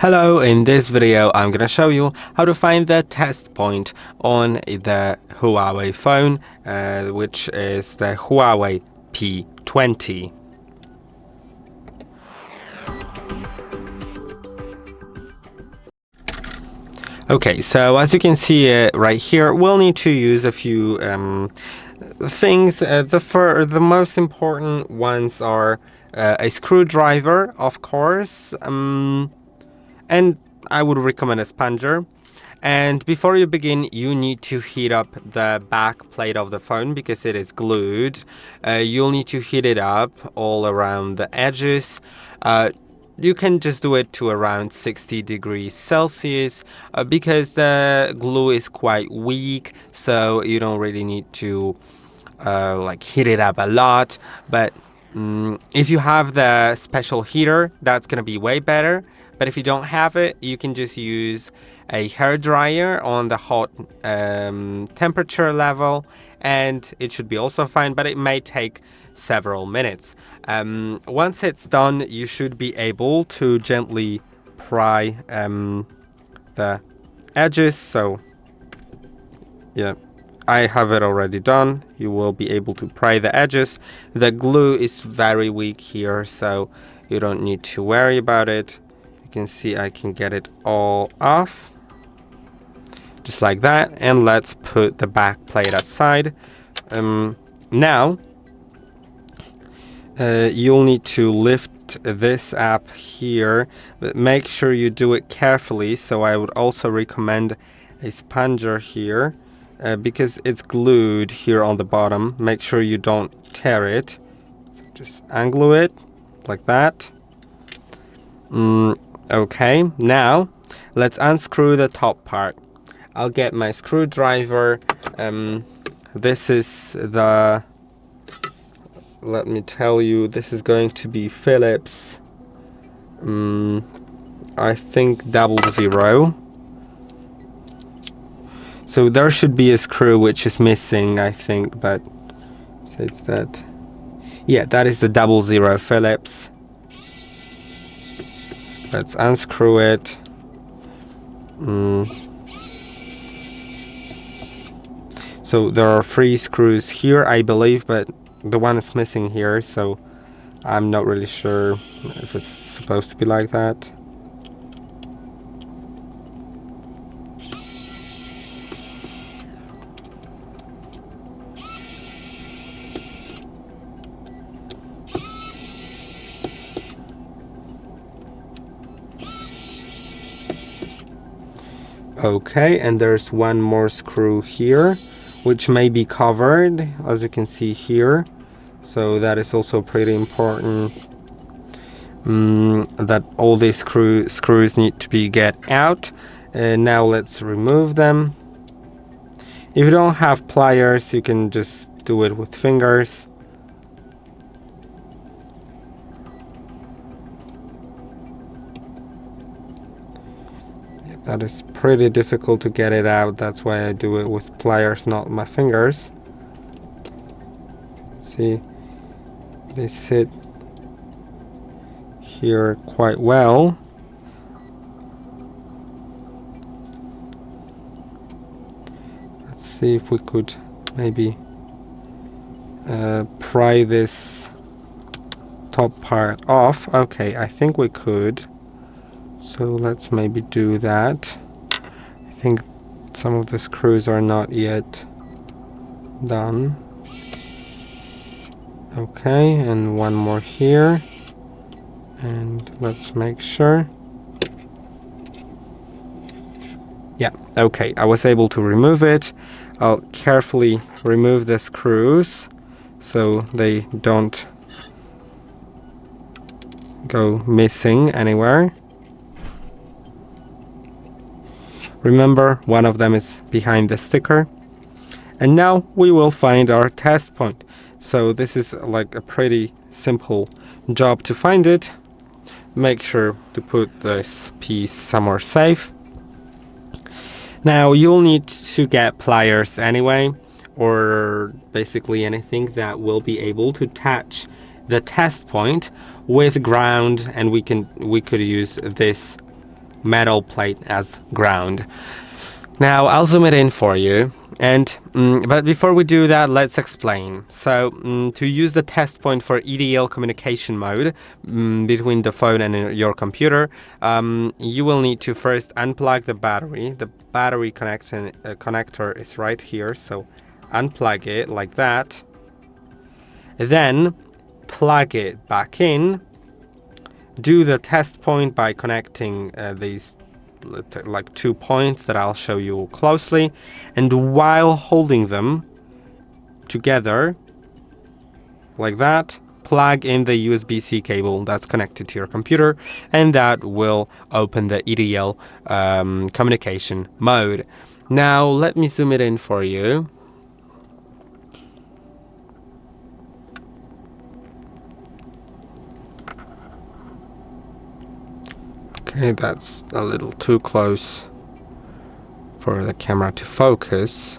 Hello, in this video I'm gonna show you how to find the test point on the Huawei phone, which is the Huawei P20. Okay, so as you can see right here, we'll need to use a few things. The most important ones are a screwdriver, of course, and I would recommend a sponger. And before you begin, you need to heat up the back plate of the phone because it is glued. You'll need to heat it up all around the edges. You can just do it to around 60 degrees Celsius because the glue is quite weak, so you don't really need to heat it up a lot. But if you have the special heater, that's gonna be way better. But if you don't have it, you can just use a hair dryer on the hot temperature level, and it should be also fine, but it may take several minutes. Once it's done, you should be able to gently pry the edges. So yeah, I have it already done. You will be able to pry the edges. The glue is very weak here, so you don't need to worry about it. You can see I can get it all off just like that, and let's put the back plate aside. Now you'll need to lift this up here, but make sure you do it carefully. So I would also recommend a sponger here because it's glued here on the bottom. Make sure you don't tear it. So just unglue it like that. Okay, now let's unscrew the top part. I'll get my screwdriver. This is the, let me tell you, this is going to be Phillips, I think 00. So there should be a screw which is missing, I think, but so it's that. Yeah, that is the 00 Phillips. Let's unscrew it. So there are 3 screws here, I believe, but the one is missing here, so I'm not really sure if it's supposed to be like that. Okay, and there's one more screw here, which may be covered, as you can see here. So that is also pretty important, that all these screws need to be get out. Now let's remove them. If you don't have pliers, you can just do it with fingers. That is pretty difficult to get it out. That's why I do it with pliers, not my fingers. See, they sit here quite well. Let's see if we could maybe pry this top part off. Okay, I think we could. So let's maybe do that. I think some of the screws are not yet done. Okay, and one more here. And let's make sure. Yeah, okay, I was able to remove it. I'll carefully remove the screws so they don't go missing anywhere. Remember, one of them is behind the sticker. And now we will find our test point. So this is like a pretty simple job to find it. Make sure to put this piece somewhere safe. Now you'll need to get pliers anyway, or basically anything that will be able to touch the test point with ground, and we could use this metal plate as ground. Now I'll zoom it in for you. And but before we do that, let's explain. So to use the test point for EDL communication mode between the phone and your computer, you will need to first unplug the battery. The battery connector is right here, so unplug it like that. Then plug it back in. Do the test point by connecting these like 2 points that I'll show you closely, and while holding them together like that, plug in the USB-C cable that's connected to your computer, and that will open the EDL communication mode. Now let me zoom it in for you. Okay, that's a little too close for the camera to focus.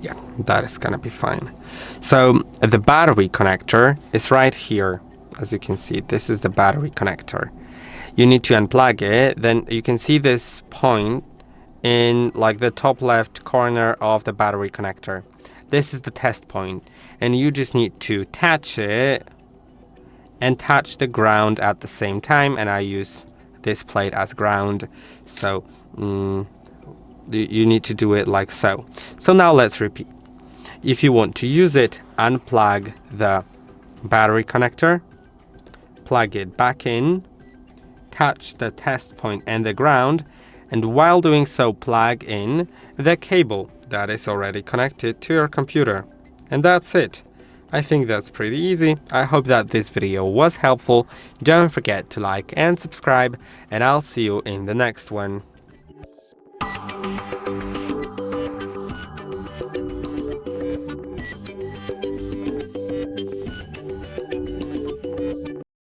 Yeah, that is gonna be fine. So the battery connector is right here. As you can see, this is the battery connector. You need to unplug it. Then you can see this point in like the top left corner of the battery connector. This is the test point, and you just need to touch it and touch the ground at the same time, and I use this plate as ground, so you need to do it like so. So now let's repeat. If you want to use it, unplug the battery connector, plug it back in, touch the test point and the ground, and while doing so, plug in the cable that is already connected to your computer. And that's it. I think that's pretty easy. I hope that this video was helpful. Don't forget to like and subscribe, and I'll see you in the next one.